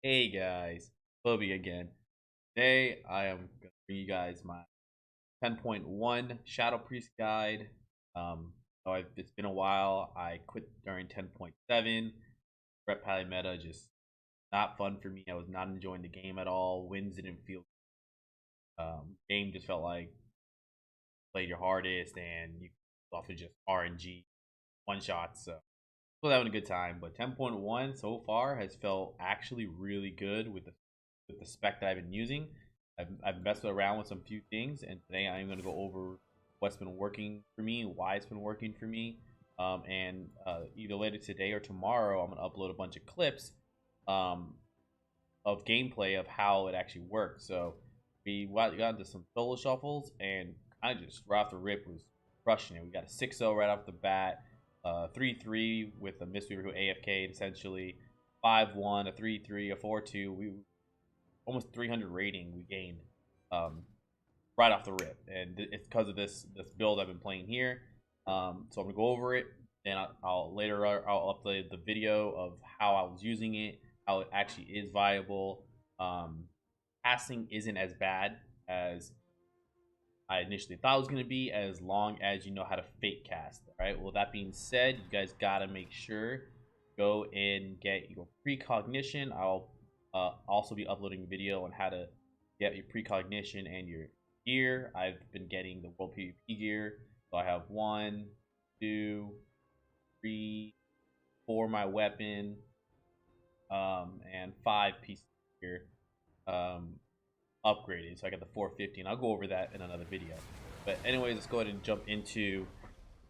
Hey guys, Bobby again. Today I am going to bring you guys my 10.1 Shadow Priest guide. It's been a while. I quit during 10.7. Rep Pally meta just not fun for me. I was not enjoying the game at all. Wins didn't feel. Game just felt like played your hardest and you often just RNG one shots. So was having a good time, but 10.1 so far has felt actually really good with the spec that I've been using. I've messed around with some few things, and today I'm going to go over what's been working for me, why it's been working for me, and either later today or tomorrow I'm going to upload a bunch of clips um, of gameplay of how it actually works. So we got into some solo shuffles, and kind of just right off the rip was crushing it. We got a 6-0 right off the bat, 3-3 with a mystery who AFK'd essentially, 5-1, a 3-3, a 4-2. We almost 300 rating we gained right off the rip, and it's because of this build I've been playing here. So I'm gonna go over it, and I'll later I'll upload the video of how I was using it, how it actually is viable. Passing isn't as bad as I initially thought it was going to be, as long as you know how to fake cast. All right. Well, that being said, you guys got to make sure go and get your precognition. I'll also be uploading a video on how to get your precognition and your gear. I've been getting the world PvP gear, so I have 1, 2, 3, 4 my weapon, and 5 pieces here. Upgraded, so I got the 450, and I'll go over that in another video. But anyways, let's go ahead and jump into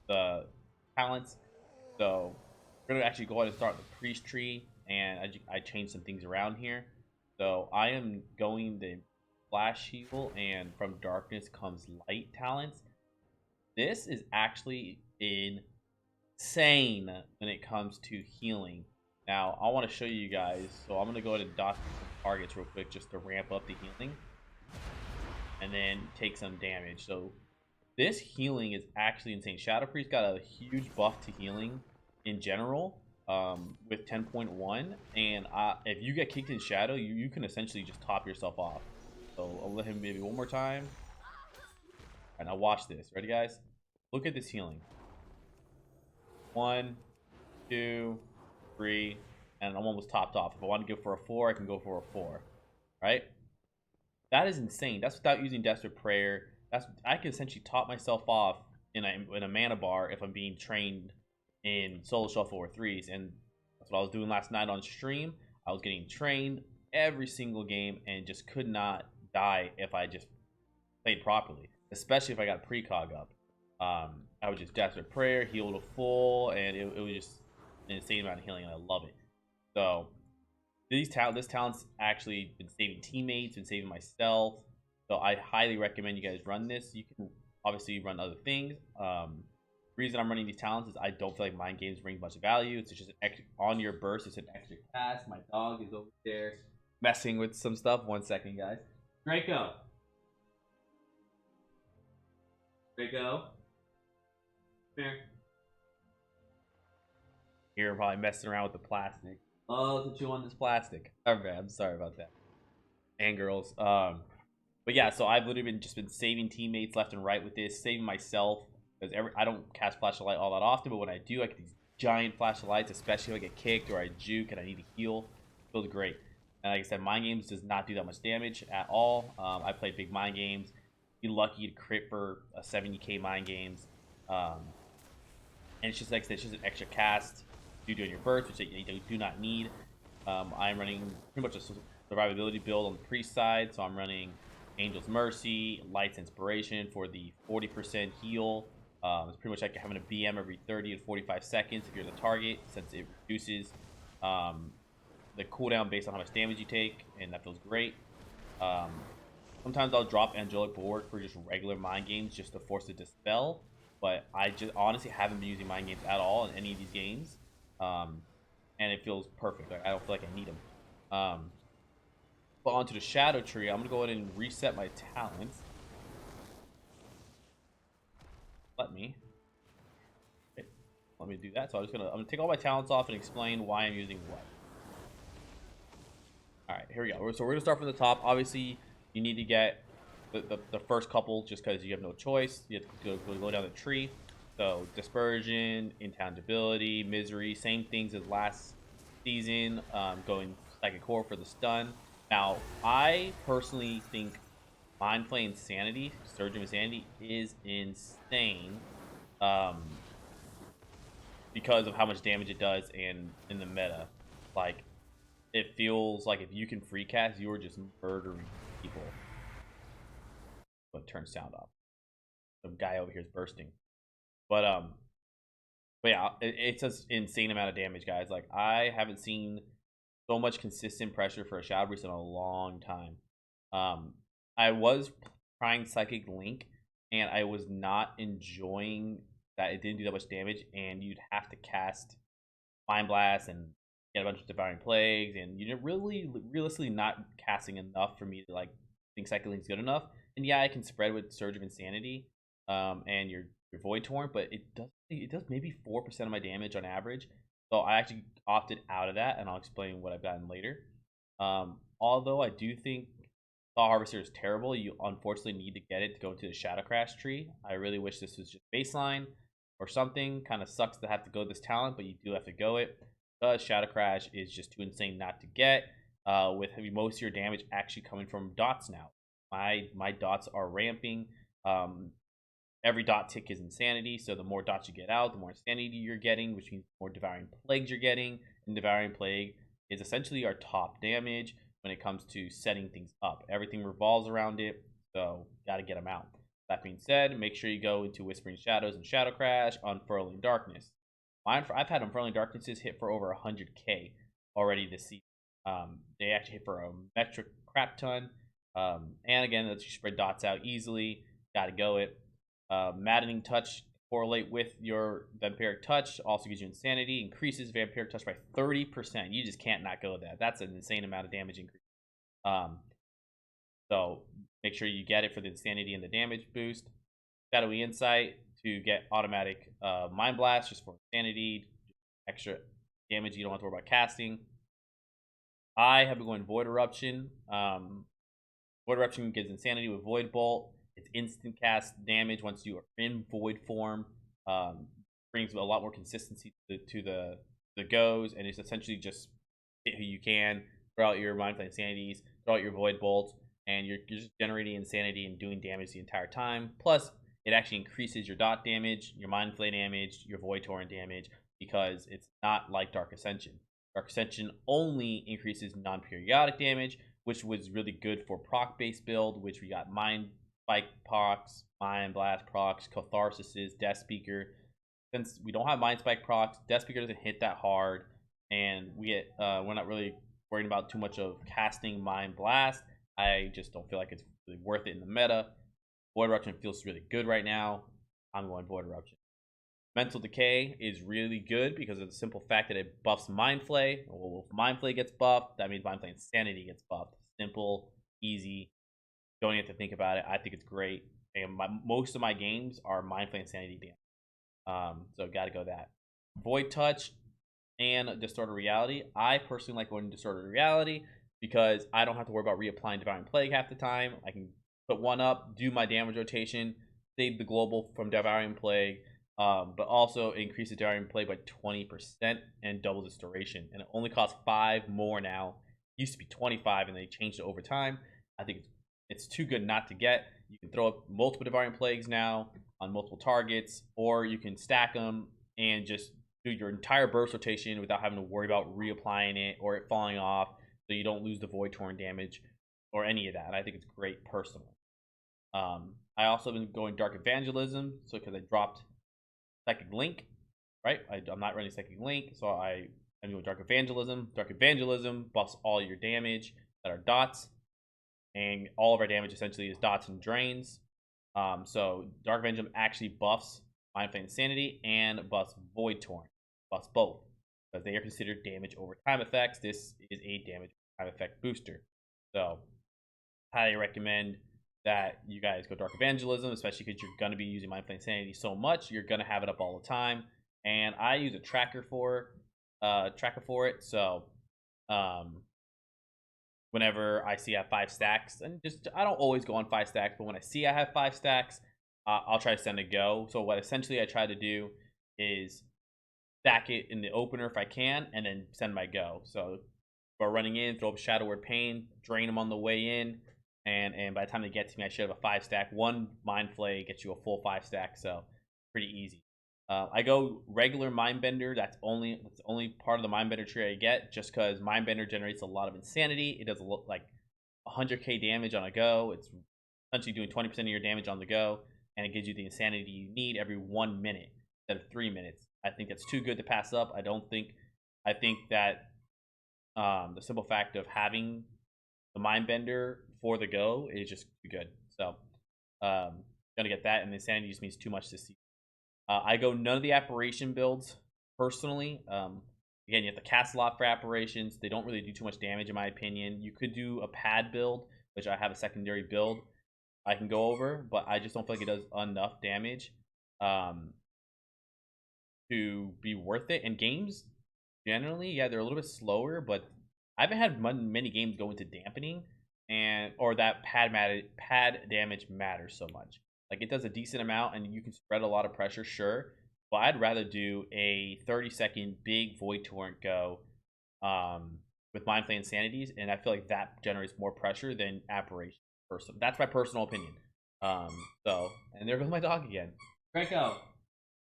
the talents. So we're gonna actually go ahead and start the priest tree, and I changed some things around here. So I am going the flash heal and from darkness comes light talents. This is actually insane when it comes to healing. Now I want to show you guys, so I'm gonna go ahead and dot some targets real quick just to ramp up the healing and then take some damage. So this healing is actually insane. Shadow Priest got a huge buff to healing in general with 10.1, and if you get kicked in Shadow, you can essentially just top yourself off. So I'll let him maybe one more time. And now watch this. Ready, guys? Look at this healing. 1, 2, 3, and I'm almost topped off. If I want to go for a 4, I can go for a 4. Right? That is insane. That's without using Desperate Prayer. I can essentially top myself off in a mana bar if I'm being trained in solo shuffle or threes, and that's what I was doing last night on stream. I was getting trained every single game and just could not die if I just played properly, especially if I got precog up. I would just Desperate Prayer, heal to full, and it was just an insane amount of healing, and I love it. So this talent's actually been saving teammates, been saving myself. So I highly recommend you guys run this. You can obviously run other things. The reason I'm running these talents is I don't feel like mind games bring much value. It's just an extra, on your burst. It's an extra cast. My dog is over there messing with some stuff. 1 second, guys. Draco. Draco. Come here. You're probably messing around with the plastic. Oh, to chew on this plastic. Okay, I'm sorry about that. And girls. But yeah, so I've literally been saving teammates left and right with this, saving myself, because I don't cast flashlight all that often, but when I do, I get these giant flashlights, especially if I get kicked or I juke and I need to heal. It feels great. And like I said, mind games does not do that much damage at all. I play big mind games. Be lucky to crit for a 70k mind games. And it's just like I said, it's just an extra cast you do on your burst, which you do not need. I'm running pretty much a survivability build on the priest side, so I'm running Angel's Mercy, Light's Inspiration for the 40% heal. It's pretty much like having a BM every 30 to 45 seconds if you're the target, since it reduces the cooldown based on how much damage you take, and that feels great. Sometimes I'll drop Angelic Bulwark for just regular mind games just to force it to dispel, but I just honestly haven't been using mind games at all in any of these games, and it feels perfect. Like, I don't feel like I need them. But onto the shadow tree, I'm gonna go ahead and reset my talents. Let me do that. So I'm gonna take all my talents off and explain why I'm using what. All right, here we go. So we're gonna start from the top. Obviously, you need to get the first couple just because you have no choice. You have to go down the tree. So dispersion, intangibility, misery, same things as last season. Going psychic core for the stun. Now, I personally think mind flay insanity, surge of insanity, is insane. Um, because of how much damage it does and in the meta, like it feels like if you can free cast, you are just murdering people. But turn sound off. The guy over here is bursting. But um, but yeah, it's an insane amount of damage, guys. Like I haven't seen so much consistent pressure for a Shadow Priest in a long time. Um, I was trying Psychic Link, and I was not enjoying that it didn't do that much damage, and you'd have to cast Mind Blast and get a bunch of Devouring Plagues, and you're really realistically not casting enough for me to like think Psychic Link's good enough. And yeah, I can spread with Surge of Insanity, and your Void Torn, but it does maybe 4% of my damage on average. So I actually opted out of that, and I'll explain what I've gotten later. Although I do think Thought Harvester is terrible, you unfortunately need to get it to go into the Shadow Crash tree. I really wish this was just baseline or something. Kind of sucks to have to go this talent, but you do have to go it. Because Shadow Crash is just too insane not to get. With most of your damage actually coming from dots now. My dots are ramping. Every dot tick is insanity, so the more dots you get out, the more insanity you're getting, which means the more devouring plagues you're getting. And devouring plague is essentially our top damage when it comes to setting things up. Everything revolves around it, so got to get them out. That being said, make sure you go into Whispering Shadows and Shadow Crash, Unfurling Darkness. I've had Unfurling Darknesses hit for over 100k already this season. They actually hit for a metric crap ton. And again, lets you spread dots out easily. Got to go it. Maddening Touch correlate with your Vampiric Touch. Also gives you Insanity. Increases Vampiric Touch by 30%. You just can't not go with that. That's an insane amount of damage increase. Um, so make sure you get it for the Insanity and the damage boost. Shadowy Insight to get automatic Mind Blast just for Insanity. Extra damage you don't have to worry about casting. I have been going Void Eruption. Void Eruption gives Insanity with Void Bolt. It's instant cast damage once you are in Void form. Brings a lot more consistency to the goes, and it's essentially just hit who you can, throw out your Mind Flay Insanities, throw out your Void Bolts, and you're just generating Insanity and doing damage the entire time. Plus, it actually increases your dot damage, your Mind Flay damage, your Void Torrent damage, because it's not like Dark Ascension. Dark Ascension only increases non-periodic damage, which was really good for proc-based build, which we got Mind Spike procs, Mind Blast procs, Catharsis, Death Speaker. Since we don't have Mind Spike procs, Death Speaker doesn't hit that hard, and we're not really worried about too much of casting Mind Blast. I just don't feel like it's really worth it in the meta. Void Eruption feels really good right now. I'm going Void Eruption. Mental Decay is really good because of the simple fact that it buffs Mind Flay. Well, if Mind Flay gets buffed, that means Mind Flay Insanity gets buffed. Simple, easy. Don't have to think about it. I think it's great. And most of my games are Mind Flay Insanity damage. So got to go that. Void Touch and Distorted Reality. I personally like going Distorted Reality because I don't have to worry about reapplying Devouring Plague half the time. I can put one up, do my damage rotation, save the global from Devouring Plague, but also increase the Devouring Plague by 20% and double its duration. And it only costs 5 more now. It used to be 25 and they changed it over time. I think it's too good not to get. You can throw up multiple Devouring Plagues now on multiple targets, or you can stack them and just do your entire burst rotation without having to worry about reapplying it or it falling off, so you don't lose the Void Torn damage or any of that. And I think it's great personally. I also been going Dark Evangelism, so because I dropped Psychic Link, right? I'm not running Psychic Link, so I'm doing Dark Evangelism. Dark Evangelism buffs all your damage that are dots, and all of our damage essentially is dots and drains. So Dark Evangelism actually buffs Mind Flay Insanity and buffs Void Torn. Buffs both, because they are considered damage over time effects. This is a damage over time effect booster. So highly recommend that you guys go Dark Evangelism, especially because you're going to be using Mind Flay Insanity so much. You're going to have it up all the time. And I use a tracker for it. So whenever I see I have 5 stacks, and just I don't always go on 5 stacks, but when I see I have 5 stacks, I'll try to send a go. So what essentially I try to do is stack it in the opener if I can, and then send my go. So we're running in, throw up Shadow Word Pain, drain them on the way in, and by the time they get to me, I should have a 5 stack. One Mind Flay gets you a full 5 stack, so pretty easy. I go regular Mindbender. That's the only part of the Mindbender tree I get, just because Mindbender generates a lot of insanity. It does like 100k damage on a go. It's essentially doing 20% of your damage on the go, and it gives you the insanity you need every 1 minute instead of 3 minutes. I think that's too good to pass up. I think that the simple fact of having the Mindbender for the go is just too good. So gonna get that, and the insanity just means too much to see. I go none of the apparition builds personally. Again, you have to cast a lot for apparitions. They don't really do too much damage in my opinion. You could do a pad build, which I have a secondary build I can go over, but I just don't feel like it does enough damage to be worth it. And games generally, yeah, they're a little bit slower, but I haven't had many games go into dampening or that pad damage matters so much. Like, it does a decent amount, and you can spread a lot of pressure, sure. But I'd rather do a 30-second big Void Torrent go with Mind Flay Insanities, and I feel like that generates more pressure than Apparition. That's my personal opinion. And there goes my dog again. Draco!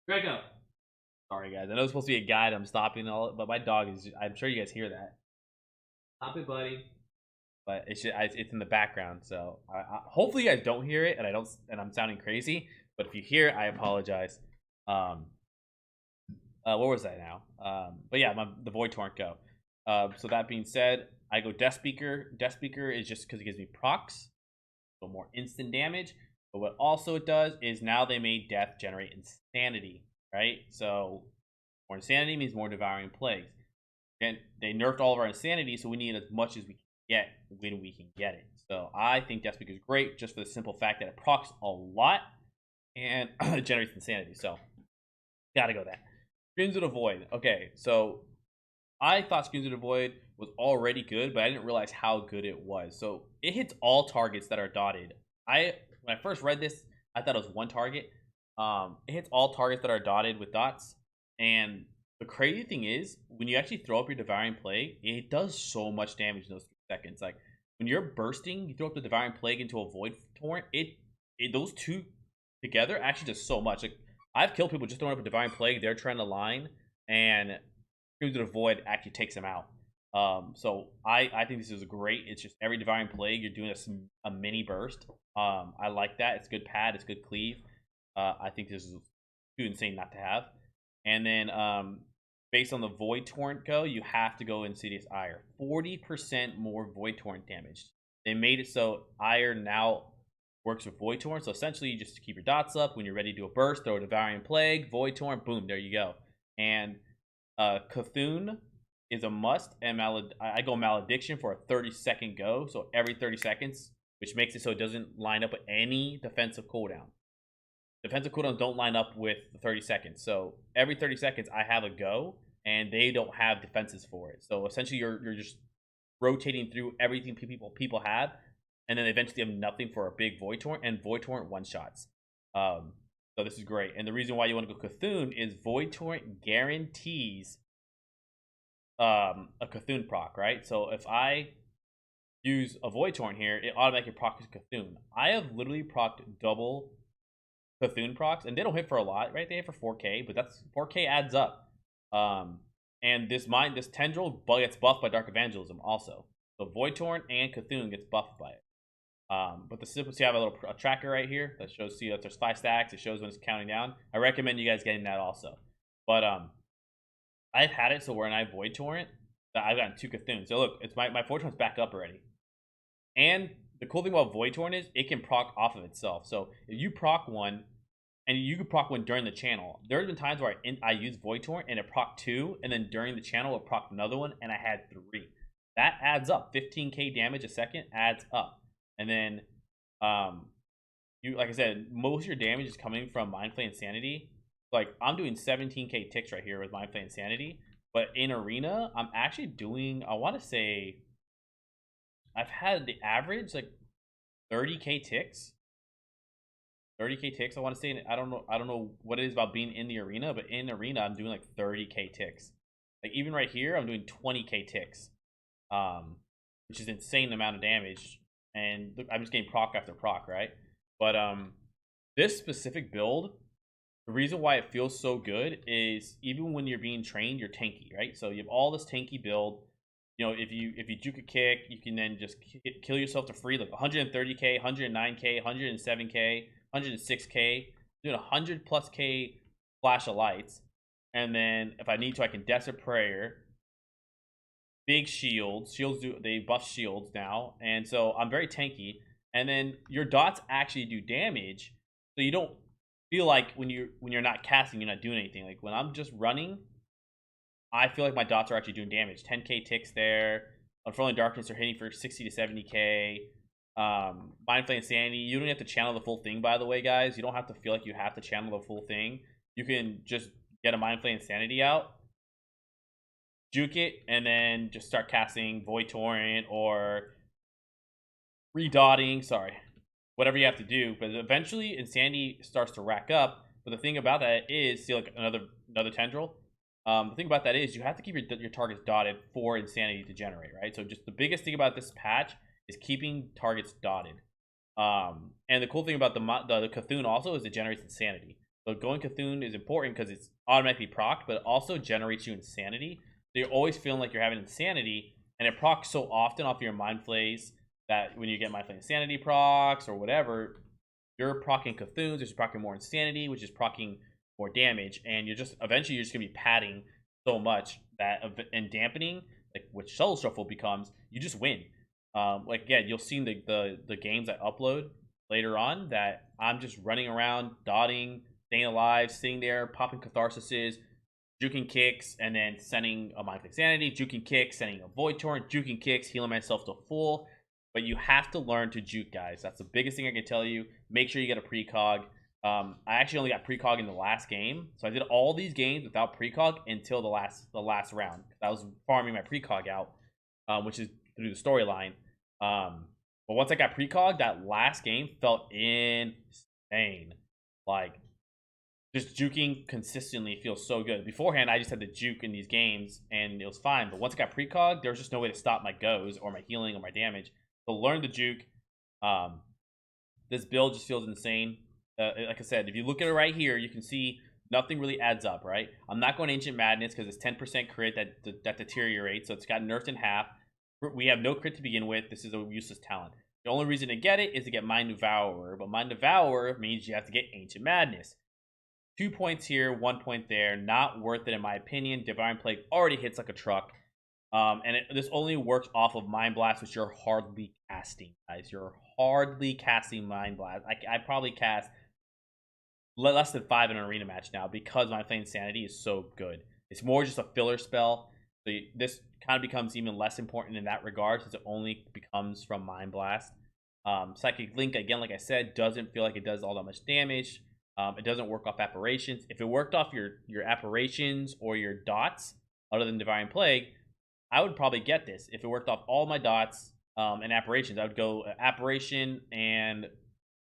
Sorry, guys. I know it's supposed to be a guide. I'm stopping all, but my dog is. I'm sure you guys hear that. Stop it, buddy. But it's in the background, so hopefully you guys don't hear it, and I'm sounding crazy. But if you hear it, I apologize. What was that now? But yeah, the Void Torrent go. So that being said, I go Death Speaker. Death Speaker is just because it gives me procs, so more instant damage. But what also it does is now they made Death generate insanity, right? So more insanity means more Devouring Plagues. And they nerfed all of our insanity, so we need as much as we can get when we can get it. So I think Death Speaker is great just for the simple fact that it procs a lot and it generates insanity. So gotta go that. Screams of the Void. Okay, so I thought Screams of the Void was already good, but I didn't realize how good it was. So it hits all targets that are dotted. When I first read this, I thought it was one target. It hits all targets that are dotted with dots. And the crazy thing is, when you actually throw up your Devouring Plague, it does so much damage in those 3 seconds. Like, when you're bursting, you throw up the Devouring Plague into a Void Torrent, those two together actually does so much. Like, I've killed people just throwing up a Devouring Plague, they're trying to line, and Screams of the Void actually takes them out. So I think this is great. It's just every Devouring Plague, you're doing a mini burst. I like that. It's good pad, it's good cleave. I think this is too insane not to have. And then based on the Void Torrent go, you have to go Insidious Ire. 40% more Void Torrent damage. They made it so Ire now works with Void Torrent. So essentially, you just keep your dots up. When you're ready to do a burst, throw a Devouring Plague, Void Torrent, boom, there you go. And Cthulhu is a must. And I go Malediction for a 30-second go. So every 30 seconds, which makes it so it doesn't line up with any defensive cooldown. Defensive cooldowns don't line up with the 30 seconds. So every 30 seconds, I have a go, and they don't have defenses for it. So essentially, you're just rotating through everything people have, and then eventually have nothing for a big Void Torrent, and Void Torrent one-shots. So this is great. And the reason why you want to go Cthulhu is Void Torrent guarantees a Cthulhu proc, right? So if I use a Void Torrent here, it automatically procs Cthulhu. I have literally procced double Cthulhu procs, and they don't hit for a lot, right? They hit for 4k, but that's 4k adds up. And this Tendril gets buffed by Dark Evangelism also. So Void Torrent and Cthulhu gets buffed by it. But the simple, see, I have a tracker right here that shows, see that there's 5 stacks. It shows when it's counting down. I recommend you guys getting that also. But I've had it so when I Void Torrent, I've gotten 2 Cthulhu. So look, it's my Void Torrent's back up already. And the cool thing about Void Torrent is it can proc off of itself. So if you proc one, and you could proc one during the channel. There have been times where I used Void Torrent and it proc 2, and then during the channel it proc another one, and I had 3. That adds up. 15k damage a second adds up. And then, like I said, most of your damage is coming from Mind Flay Insanity. Like, I'm doing 17k ticks right here with Mind Flay Insanity, but in Arena, I'm actually doing, I want to say, I've had the average like 30k ticks. 30k ticks, I want to say. I don't know what it is about being in the arena, but in arena I'm doing like 30k ticks. Like even right here, I'm doing 20k ticks. Which is insane amount of damage. And I'm just getting proc after proc, right? But this specific build, the reason why it feels so good is even when you're being trained, you're tanky, right? So you have all this tanky build. You know, if you juke a kick, you can then just kill yourself to free, like 130k, 109k, 107k, 106k, doing 100 plus k flash of lights, and then if I need to, I can Desert Prayer. Big shields. They buff shields now, and so I'm very tanky. And then your dots actually do damage, so you don't feel like when you're not casting, you're not doing anything. Like when I'm just running, I feel like my dots are actually doing damage. 10k ticks there. Unfurling Darkness are hitting for 60 to 70k. Mind Flay Insanity. You don't have to channel the full thing, by the way, guys. You don't have to feel like you have to channel the full thing. You can just get a Mind Flay Insanity out, juke it, and then just start casting Void Torrent or redotting. Sorry, whatever you have to do. But eventually, Insanity starts to rack up. But the thing about that is, see, like another tendril. The thing about that is you have to keep your targets dotted for Insanity to generate, right? So just the biggest thing about this patch is keeping targets dotted. And the cool thing about the Cthulhu also is it generates Insanity. So going Cthulhu is important because it's automatically procced, but it also generates you Insanity. So you're always feeling like you're having Insanity, and it procs so often off your Mind Flays that when you get Mind Flay Insanity procs or whatever, you're proccing Cthulhu's, you're proccing more Insanity, which is proccing more damage, and you're just eventually you're just gonna be padding so much that and dampening, like which Soul Shuffle becomes, you just win. Like again, you'll see the games I upload later on that I'm just running around, dotting, staying alive, sitting there, popping catharsises, juking kicks, and then sending a Mind Flay Sanity, juking kicks, sending a Void Torrent, juking kicks, healing myself to full. But you have to learn to juke, guys. That's the biggest thing I can tell you. Make sure you get a precog. I actually only got precog in the last game, so I did all these games without precog until the last round. I was farming my precog out, which is through the storyline. But once I got precog, that last game felt insane. Like just juking consistently feels so good. Beforehand, I just had to juke in these games, and it was fine. But once I got precog, there was just no way to stop my goes or my healing or my damage. So learn the juke. This build just feels insane. Like I said, if you look at it right here, you can see nothing really adds up, right? I'm not going Ancient Madness because it's 10% crit that deteriorates, so it's got nerfed in half. We have no crit to begin with. This is a useless talent. The only reason to get it is to get Mind Devourer, but Mind Devourer means you have to get Ancient Madness. 2 points here, 1 point there. Not worth it in my opinion. Divine Plague already hits like a truck. And this only works off of Mind Blast, which you're hardly casting, guys. You're hardly casting Mind Blast. I probably cast less than 5 in an arena match now because my Flame Insanity is so good. It's more just a filler spell. So this kind of becomes even less important in that regard since it only becomes from Mind Blast. Psychic Link, again, like I said, doesn't feel like it does all that much damage. It doesn't work off apparitions. If it worked off your apparitions or your dots, other than Divine Plague, I would probably get this. If it worked off all my dots and apparitions, I would go apparition and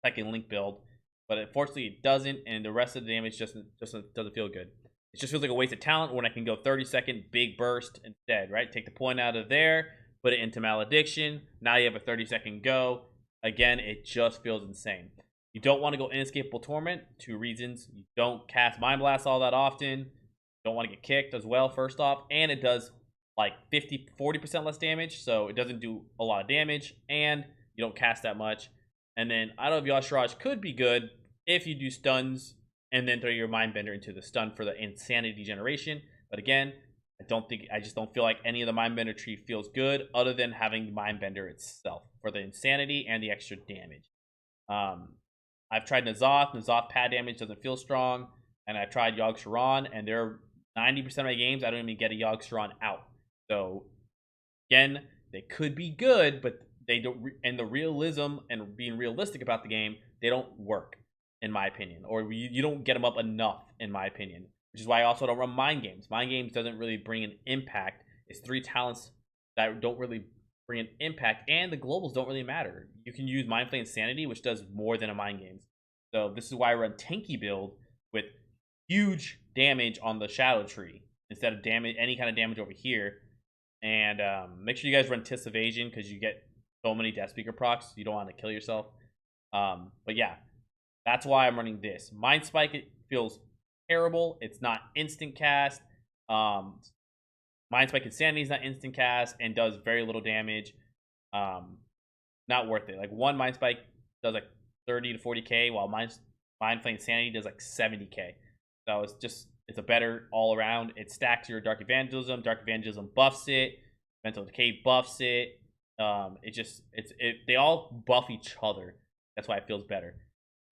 Psychic Link build. But unfortunately, it doesn't, and the rest of the damage just doesn't feel good. It just feels like a waste of talent when I can go 30-second big burst instead, right? Take the point out of there, put it into Malediction. Now you have a 30-second go. Again, it just feels insane. You don't want to go Inescapable Torment. 2 reasons. You don't cast Mind Blast all that often. You don't want to get kicked as well, first off. And it does like 40% less damage, so it doesn't do a lot of damage, and you don't cast that much. And then Idol of Yashiraj could be good if you do stuns and then throw your Mindbender into the stun for the Insanity generation. But again, I just don't feel like any of the Mindbender tree feels good other than having Mindbender itself for the Insanity and the extra damage. I've tried N'Zoth. N'Zoth pad damage doesn't feel strong. And I've tried Yogg Saron, and they're 90% of my games, I don't even get a Yogg Saron out. So, again, they could be good, but they don't, and the realism and being realistic about the game, they don't work, in my opinion. Or you don't get them up enough, in my opinion. Which is why I also don't run Mind Games. Mind Games doesn't really bring an impact. It's 3 talents that don't really bring an impact, and the globals don't really matter. You can use Mind Flay Insanity, which does more than a Mind Games. So this is why I run tanky build with huge damage on the Shadow Tree instead of damage any kind of damage over here. And make sure you guys run Tiss Evasion because you get so many Death Speaker procs. You don't want to kill yourself. But yeah, that's why I'm running this. Mind Spike, it feels terrible. It's not instant cast. Mind Spike Insanity is not instant cast and does very little damage. Not worth it. Like one Mind Spike does like 30 to 40k, while Mind Flay Insanity does like 70k. So it's a better all around. It stacks your Dark Evangelism. Dark Evangelism buffs it. Mental Decay buffs it. They all buff each other. That's why it feels better.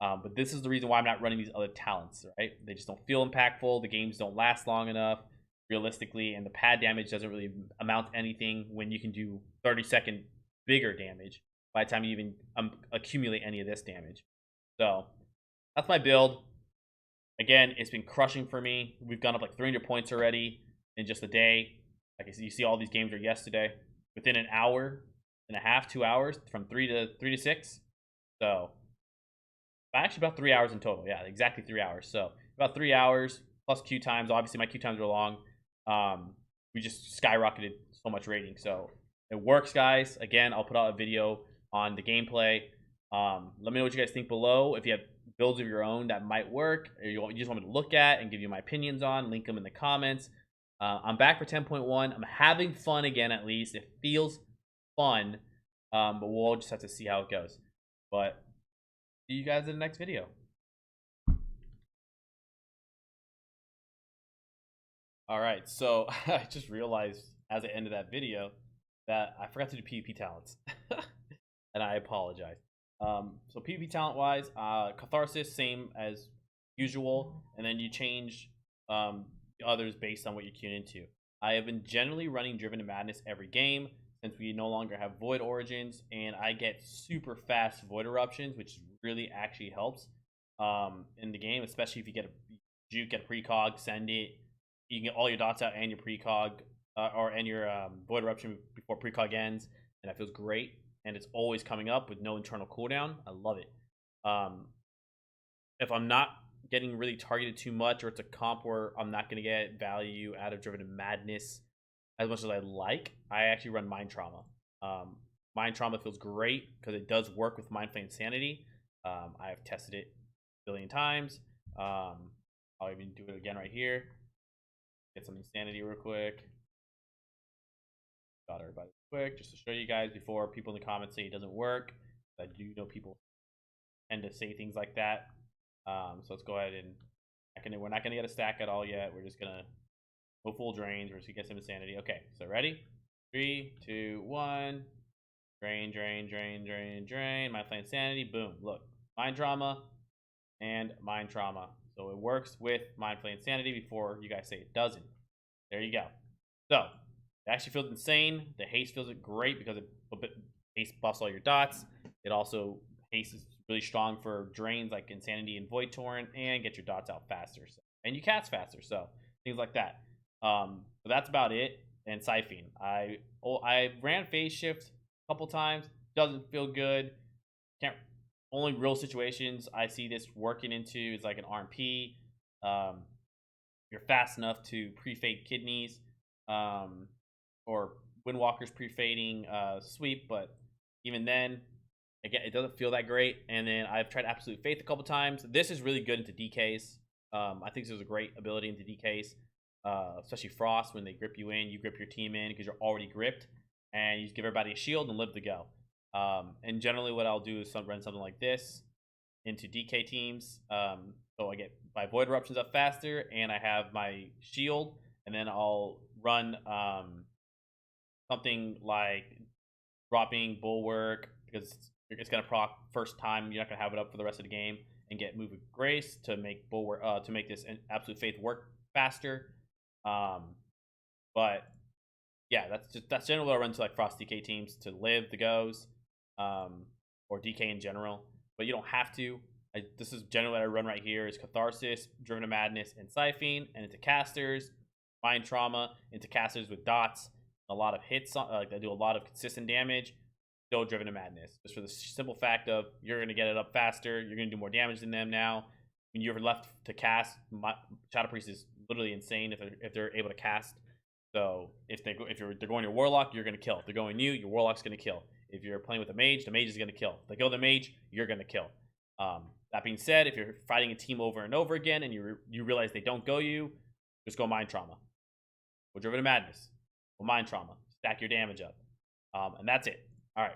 But this is the reason why I'm not running these other talents, right? They just don't feel impactful. The games don't last long enough, realistically, and the pad damage doesn't really amount to anything when you can do 30-second bigger damage by the time you even accumulate any of this damage. So that's my build. Again, it's been crushing for me. We've gone up like 300 points already in just a day. Like you see, all these games are yesterday. Within an hour and a half, 2 hours, from 3 to 6. So actually about 3 hours in total. Yeah, exactly 3 hours. So about 3 hours plus queue times. Obviously, my queue times are long. We just skyrocketed so much rating. So it works, guys. Again, I'll put out a video on the gameplay. Let me know what you guys think below. If you have builds of your own that might work, or you just want me to look at and give you my opinions on, link them in the comments. I'm back for 10.1. I'm having fun again, at least. It feels fun, but we'll just have to see how it goes. But see you guys in the next video. All right, so I just realized as I ended that video that I forgot to do PvP talents, and I apologize. So PvP talent wise, Catharsis, same as usual, and then you change the others based on what you're queuing into. I have been generally running Driven to Madness every game since we no longer have Void Origins, and I get super fast Void Eruptions, which really actually helps in the game, especially if you get a juke, get a precog, send it. You can get all your dots out and your precog, and your Void Eruption before precog ends, and that feels great. And it's always coming up with no internal cooldown. I love it. If I'm not getting really targeted too much, or it's a comp where I'm not going to get value out of Driven to Madness as much as I like, I actually run Mind Trauma. Mind Trauma feels great because it does work with Mind Flay Insanity. I have tested it a billion times. I'll even do it again right here. Get some Insanity real quick. Got everybody quick just to show you guys before people in the comments say it doesn't work. I do know people tend to say things like that. So let's go ahead and we're not gonna get a stack at all yet. We're just gonna go full drains. We're just gonna get some Insanity. Okay, so ready? 3, 2, 1. Drain, drain, drain, drain, drain. Mind Flay Insanity. Boom. Look, Mind Trauma and Mind Trauma. So it works with Mind Flay Insanity before you guys say it doesn't. There you go. So it actually feels insane. The haste feels great because haste buffs all your dots. It also, haste is really strong for drains like Insanity and Void Torrent, and get your dots out faster. So, and you cast faster, so things like that. But that's about it. And Siphene, I ran Phase Shift a couple times. Doesn't feel good. Can't. Only real situations I see this working into is like an RMP. You're fast enough to pre-fade kidneys. Or Windwalker's pre-fading sweep, but even then, again, it doesn't feel that great. And then I've tried Absolute Faith a couple times. This is really good into DKs. I think this is a great ability into DKs, especially Frost. When they grip you in, you grip your team in because you're already gripped, and you just give everybody a shield and live to go. And generally, what I'll do is run something like this into DK teams. So I get my Void Eruptions up faster, and I have my shield, and then I'll run something like dropping Bulwark because it's gonna proc first time. You're not gonna have it up for the rest of the game, and get Move of Grace to make Bulwark to make this Absolute Faith work faster. But yeah, that's generally what I run to like Frost DK teams to live the goes, or DK in general. But you don't have to. This is generally what I run right here: is Catharsis, Driven to Madness, and Siphene, and into casters, Mind Trauma, into casters with dots. a lot of hits, like they do a lot of consistent damage, still Driven to Madness. Just for the simple fact of you're going to get it up faster, you're going to do more damage than them now. When you're left to cast, Shadow Priest is literally insane if they're able to cast. So if they're going your Warlock, you're going to kill. If they're going you, your Warlock's going to kill. If you're playing with a Mage, the Mage is going to kill. If they go the Mage, you're going to kill. That being said, if you're fighting a team over and over again and you realize they don't go you, just go Mind Trauma. Go Driven to Madness. Go Mind Trauma. Stack your damage up. And that's it. All right.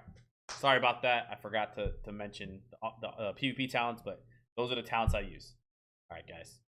Sorry about that. I forgot to mention the PvP talents, but those are the talents I use. All right, guys.